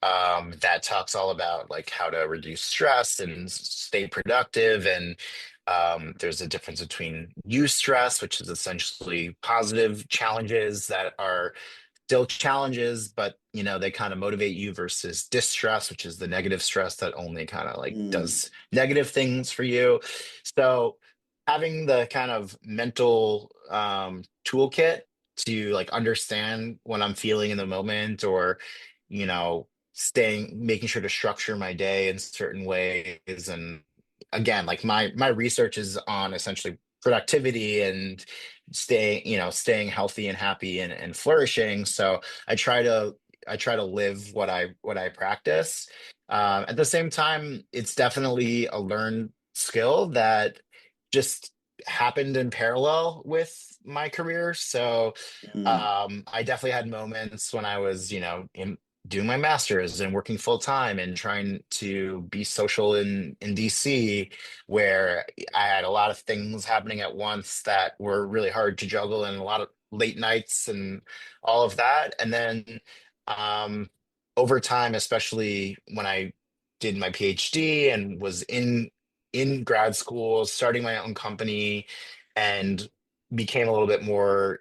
that talks all about like how to reduce stress and stay productive. And there's a difference between eustress, which is essentially positive challenges that are still challenges, but they kind of motivate you versus distress, which is the negative stress that only kind of like Mm, does negative things for you. So having the kind of mental toolkit to like understand what I'm feeling in the moment, or making sure to structure my day in certain ways. And again, like my research is on essentially productivity and staying healthy and happy and flourishing. So I try to live what I practice. At the same time, it's definitely a learned skill that just happened in parallel with my career. So mm, I definitely had moments when I was, doing my master's and working full time and trying to be social in DC, where I had a lot of things happening at once that were really hard to juggle, and a lot of late nights and all of that. And then um, over time, especially when I did my PhD and was in grad school, starting my own company, and became a little bit more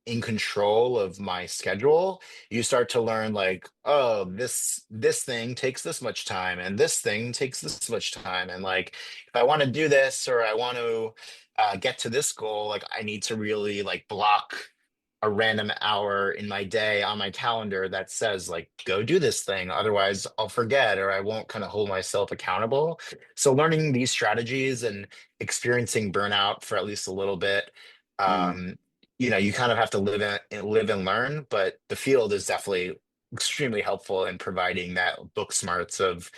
in control of my schedule. You start to learn like, oh, this thing takes this much time, and this thing takes this much time, and like if I want to do this or I want to get to this goal, like I need to really like block a random hour in my day on my calendar that says like go do this thing, otherwise I'll forget or I won't kind of hold myself accountable. So learning these strategies and experiencing burnout for at least a little bit, Mm, um, you kind of have to live and learn, but the field is definitely extremely helpful in providing that book smarts of,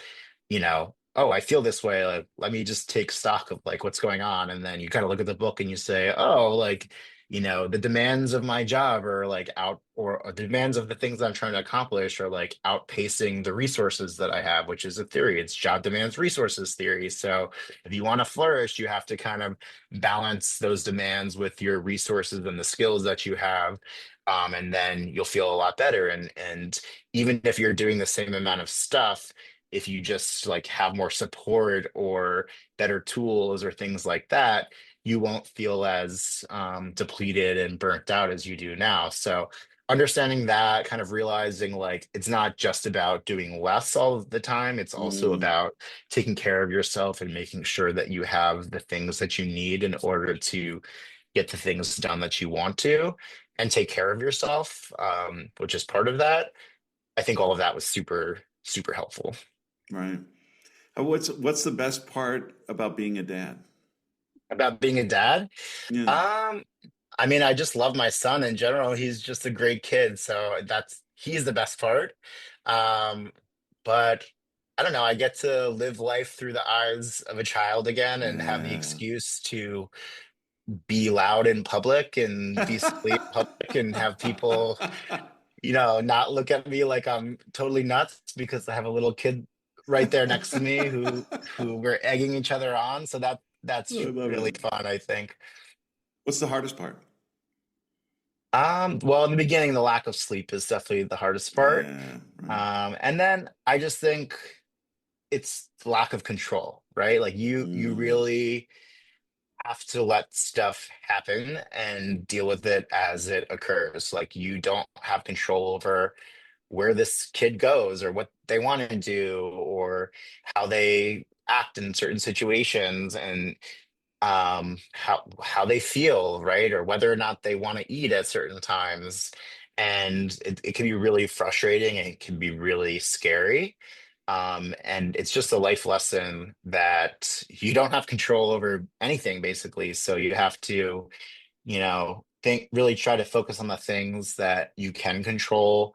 oh, I feel this way. Like, let me just take stock of like what's going on. And then you kind of look at the book and you say, oh, like, the demands of my job are like or the demands of the things I'm trying to accomplish are like outpacing the resources that I have, which is a theory. It's job demands resources theory. So if you want to flourish, you have to kind of balance those demands with your resources and the skills that you have. And then you'll feel a lot better. And even if you're doing the same amount of stuff, if you just like have more support or better tools or things like that, you won't feel as depleted and burnt out as you do now. So understanding that, kind of realizing like it's not just about doing less all of the time, it's also mm, about taking care of yourself and making sure that you have the things that you need in order to get the things done that you want to and take care of yourself, which is part of that. I think all of that was super, super helpful. right. What's the best part about being a dad? About being a dad, Yeah. um, I mean, I just love my son in general. He's just a great kid, so he's the best part. Um, but I don't know, I get to live life through the eyes of a child again and have the Yeah. excuse to be loud in public and be silly in public and have people, not look at me like I'm totally nuts because I have a little kid right there next to me who we're egging each other on. So that's I love really it. fun, I think. What's the hardest part? Well, in the beginning, the lack of sleep is definitely the hardest part. Yeah, right. And then I just think it's the lack of control, right? Like you Mm, really have to let stuff happen and deal with it as it occurs. Like you don't have control over where this kid goes or what they want to do or how they act in certain situations and how they feel, right? Or whether or not they want to eat at certain times. And it can be really frustrating and it can be really scary. And it's just a life lesson that you don't have control over anything, basically. So you have to, really try to focus on the things that you can control,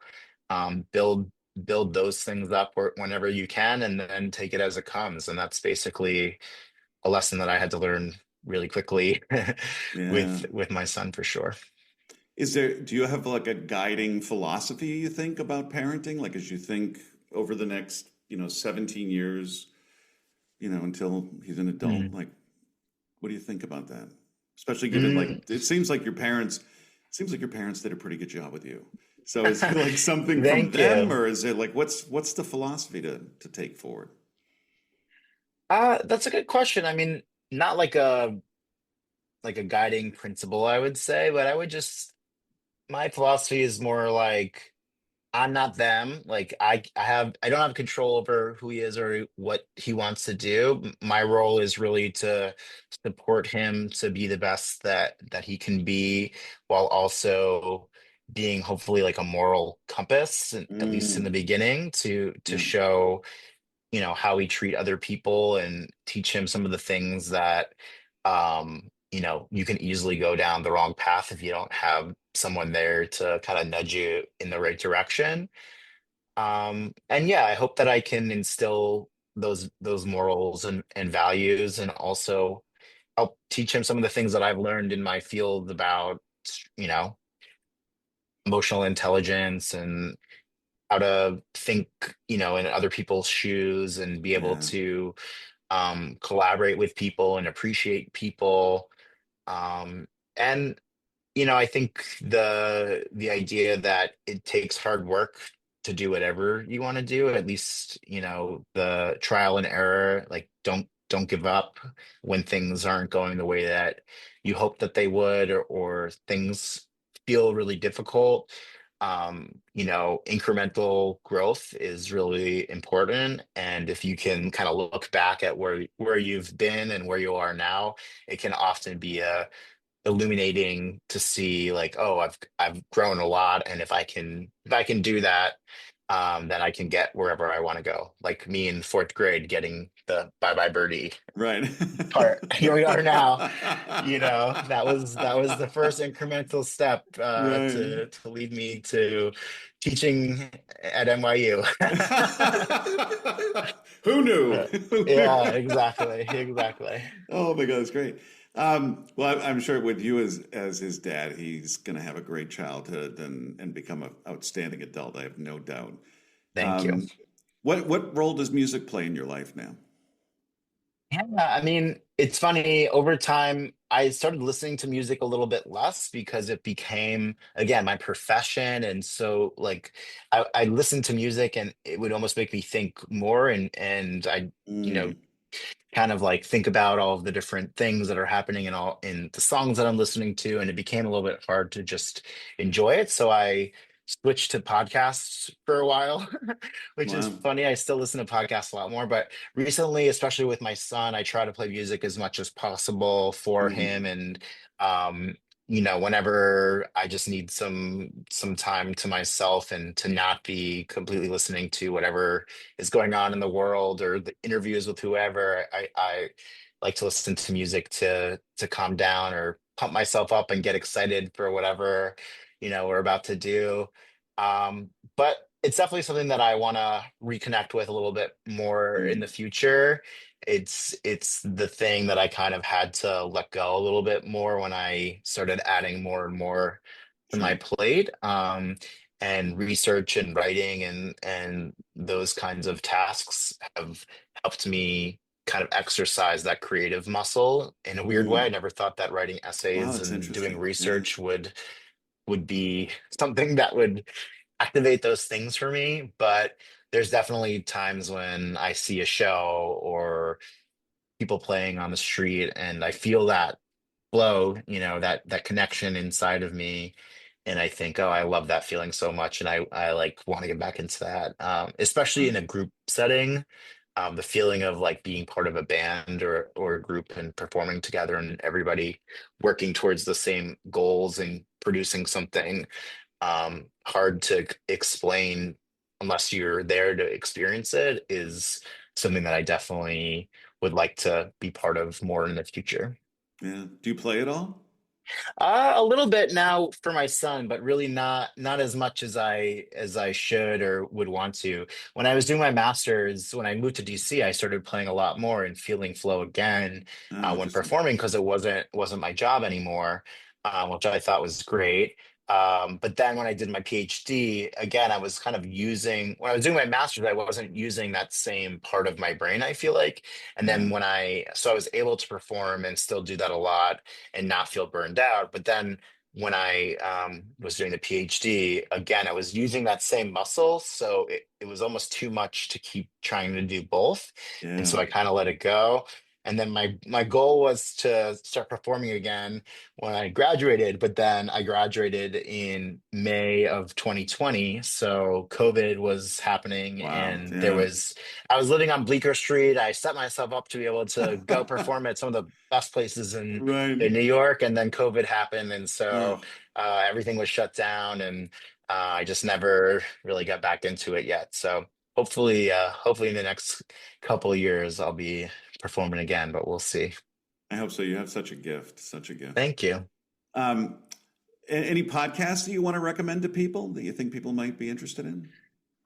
build those things up whenever you can, and then take it as it comes. And that's basically a lesson that I had to learn really quickly yeah. with my son for sure. Do you have like a guiding philosophy you think about parenting? Like as you think over the next, 17 years, until he's an adult, Mm. like what do you think about that? Especially given like Mm. seems like your parents did a pretty good job with you. So is it like something from Thank them you. or is it like what's the philosophy to take forward? That's a good question. I mean, not like a guiding principle, I would say, but I would just my philosophy is more like I'm not them. Like I don't have control over who he is or what he wants to do. My role is really to support him to be the best that he can be, while also being hopefully like a moral compass, at least in the Mm, beginning, to yeah, show how we treat other people and teach him some of the things that you can easily go down the wrong path if you don't have someone there to kind of nudge you in the right direction. And yeah, I hope that I can instill those morals and values and also help teach him some of the things that I've learned in my field about you know emotional intelligence and how to think in other people's shoes and be able yeah, to collaborate with people and appreciate people. Um, and I think the idea that it takes hard work to do whatever you want to do, at least, the trial and error, like don't give up when things aren't going the way that you hope that they would, or things feel really difficult. Incremental growth is really important. And if you can kind of look back at where you've been and where you are now, it can often be illuminating to see like, oh, I've grown a lot, and if I can do that, then I can get wherever I want to go. Like me in fourth grade getting the Bye Bye Birdie Right. part. Here we are now. That was the first incremental step Right. to lead me to teaching at NYU. Who knew? Uh, yeah, exactly, exactly. Oh my God, that's great. Well, I'm sure with you as his dad, he's going to have a great childhood and become an outstanding adult. I have no doubt. Thank you. Um, what role does music play in your life now? Yeah, I mean, it's funny. Over time, I started listening to music a little bit less because it became, again, my profession. And so, like, I listened to music, and it would almost make me think more. And I, you know, Mm, kind of like think about all of the different things that are happening in the songs that I'm listening to, and it became a little bit hard to just enjoy it. So I switched to podcasts for a while, which is wow. funny. I still listen to podcasts a lot more, but recently, especially with my son, I try to play music as much as possible for Hmm. him. And um whenever I just need some time to myself and to not be completely listening to whatever is going on in the world or the interviews with whoever, I like to listen to music to calm down or pump myself up and get excited for whatever, we're about to do. But it's definitely something that I want to reconnect with a little bit more in the Mm, future. It's the thing that I kind of had to let go a little bit more when I started adding more and more to my sure. plate. And research and writing and those kinds of tasks have helped me kind of exercise that creative muscle in a weird way. I Mm. never thought that writing Wow, essays that's and doing interesting. Yeah. research would be something that would activate those things for me. But there's definitely times when I see a show or people playing on the street and I feel that flow, that connection inside of me. And I think, oh, I love that feeling so much. And I like want to get back into that, especially in Wow. a group setting. The feeling of like being part of a band or a group and performing together and everybody working towards the same goals and producing something hard to explain unless you're there to experience it is something that I definitely would like to be part of more in the future. Yeah. Do you play at all? A little bit now for my son, but really not as much as I should or would want to. When I was doing my master's, when I moved to DC, I started playing a lot more and feeling flow again Oh, when interesting. performing because it wasn't my job anymore, which I thought was great. But then when I did my PhD, again, I was kind of using when I was doing my master's, I wasn't using that same part of my brain, I feel like. And then Yeah. so I was able to perform and still do that a lot and not feel burned out. But then when I was doing the PhD, again, I was using that same muscle. So it was almost too much to keep trying to do both. And Yeah. so I kind of let it go. And then my goal was to start performing again when I graduated, but then I graduated in May of 2020. So COVID was happening Wow. and Yeah. I was living on Bleecker Street. I set myself up to be able to go perform at some of the best places Right. in New York, and then COVID happened, and Oh, so everything was shut down, and I just never really got back into it yet. So hopefully in the next couple of years, I'll be performing again, but we'll see. I hope so. You have such a gift, such a gift. Thank you. Um, any podcasts that you want to recommend to people that you think people might be interested in?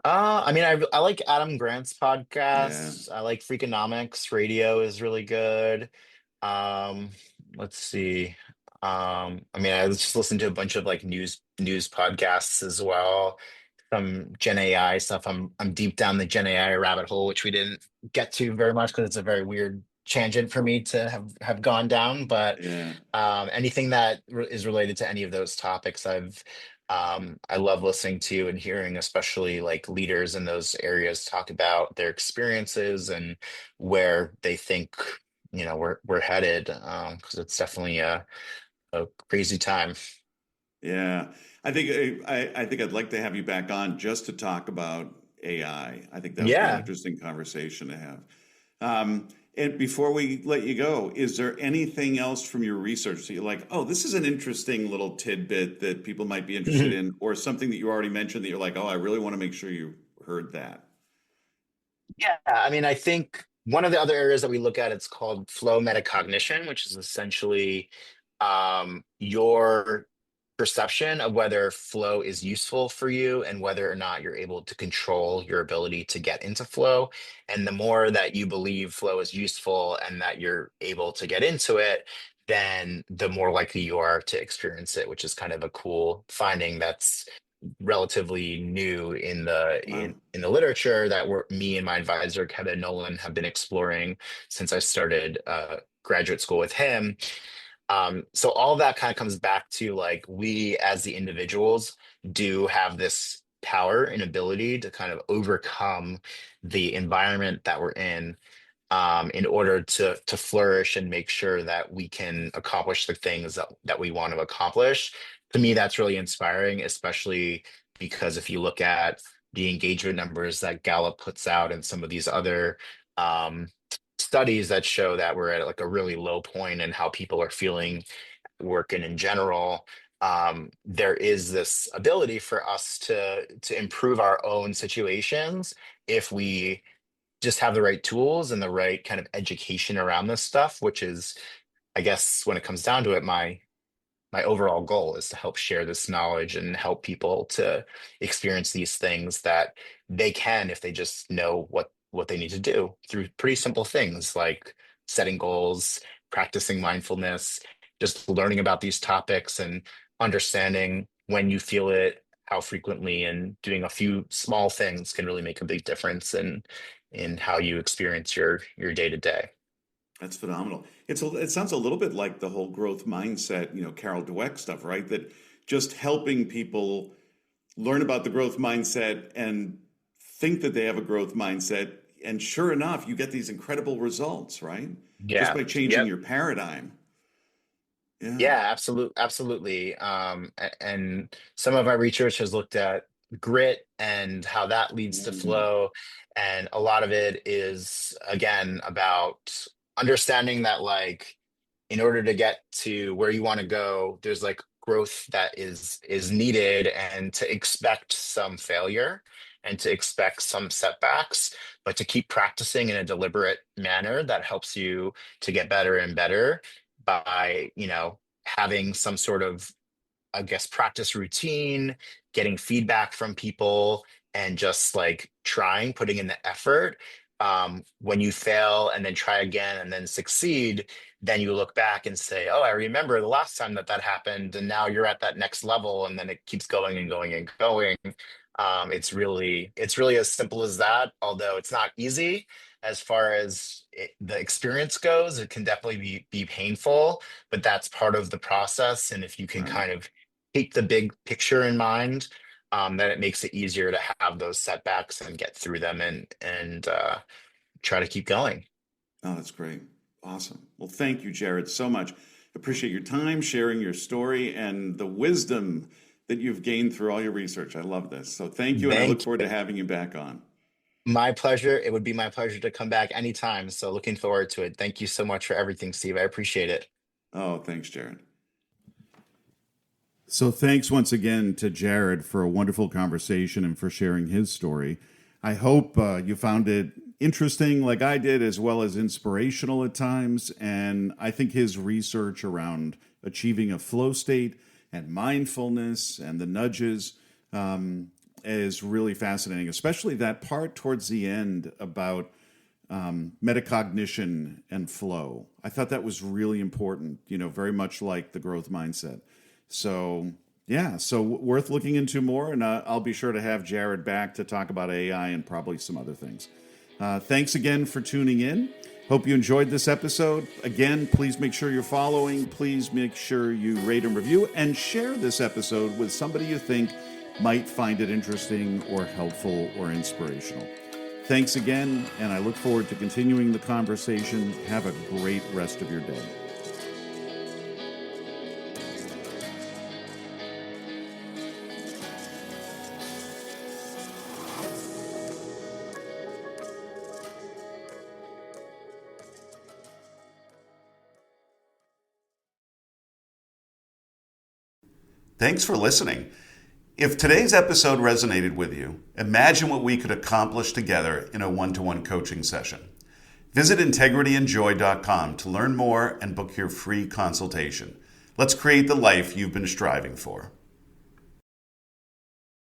I mean, I like Adam Grant's Yeah. podcasts. I like Freakonomics Radio is really good. Um, let's see. I mean, I just listened to a bunch of like news podcasts as well. Some Gen AI stuff. I'm deep down the Gen AI rabbit hole, which we didn't get to very much because it's a very weird tangent for me to have gone down. But Yeah. anything that is related to any of those topics, I love listening to and hearing, especially like leaders in those areas talk about their experiences and where they think we're headed. Because it's definitely a crazy time. Yeah. I think I'd like to have you back on just to talk about AI. I think that would be an Yeah. interesting conversation to have. Um, And before we let you go, is there anything else from your research that you're like, oh, this is an interesting little tidbit that people might be interested in, or something that you already mentioned that you're like, oh, I really want to make sure you heard that? Yeah, I mean, I think one of the other areas that we look at, it's called flow metacognition, which is essentially your perception of whether flow is useful for you and whether or not you're able to control your ability to get into flow. And the more that you believe flow is useful and that you're able to get into it, then the more likely you are to experience it, which is kind of a cool finding that's relatively new in the Wow. in the literature that me and my advisor Kevin Nolan have been exploring since I started graduate school with him. So all that kind of comes back to like we as the individuals do have this power and ability to kind of overcome the environment that we're in order to flourish and make sure that we can accomplish the things that we want to accomplish. To me, that's really inspiring, especially because if you look at the engagement numbers that Gallup puts out and some of these other um, studies that show that we're at like a really low point in how people are feeling working in general, there is this ability for us to improve our own situations if we just have the right tools and the right kind of education around this stuff, which is, I guess, when it comes down to it, my overall goal is to help share this knowledge and help people to experience these things that they can if they just know what they need to do through pretty simple things like setting goals, practicing mindfulness, just learning about these topics and understanding when you feel it, how frequently, and doing a few small things can really make a big difference in how you experience your day to day. That's phenomenal. It sounds a little bit like the whole growth mindset, Carol Dweck stuff, right? That just helping people learn about the growth mindset and think that they have a growth mindset, and sure enough, you get these incredible results, right? Just Yeah. by changing Yep. your paradigm. Yeah. Yeah, absolutely. And some of our research has looked at grit and how that leads to Mm, flow. And a lot of it is, again, about understanding that, like, in order to get to where you want to go, there's like growth that is needed, and to expect some failure and to expect some setbacks, but to keep practicing in a deliberate manner that helps you to get better and better by, having some sort of, I guess, practice routine, getting feedback from people, and just like trying, putting in the effort. When you fail and then try again and then succeed, then you look back and say, "Oh, I remember the last time that that happened," and now you're at that next level, and then it keeps going and going and going. It's really as simple as that. Although it's not easy as far as the experience goes, it can definitely be painful, but that's part of the process. And if you can right. kind of keep the big picture in mind, then it makes it easier to have those setbacks and get through them and try to keep going. Oh, that's great. Awesome. Well, thank you, Jared, so much. Appreciate your time, sharing your story, and the wisdom that you've gained through all your research. I love this. So thank you, and I look Thank forward to you. having you back on. My pleasure. It would be my pleasure to come back anytime. So looking forward to it. Thank you so much for everything, Steve. I appreciate it. Oh, thanks, Jared. So, thanks once again to Jared for a wonderful conversation and for sharing his story. I hope you found it interesting, like I did, as well as inspirational at times. And I think his research around achieving a flow state and mindfulness and the nudges is really fascinating, especially that part towards the end about metacognition and flow. I thought that was really important, very much like the growth mindset. So, yeah, so worth looking into more. And I'll be sure to have Jared back to talk about AI and probably some other things. Thanks again for tuning in. Hope you enjoyed this episode. Again, please make sure you're following. Please make sure you rate and review and share this episode with somebody you think might find it interesting or helpful or inspirational. Thanks again, and I look forward to continuing the conversation. Have a great rest of your day. Thanks for listening. If today's episode resonated with you, imagine what we could accomplish together in a one-to-one coaching session. Visit integrityandjoy.com to learn more and book your free consultation. Let's create the life you've been striving for.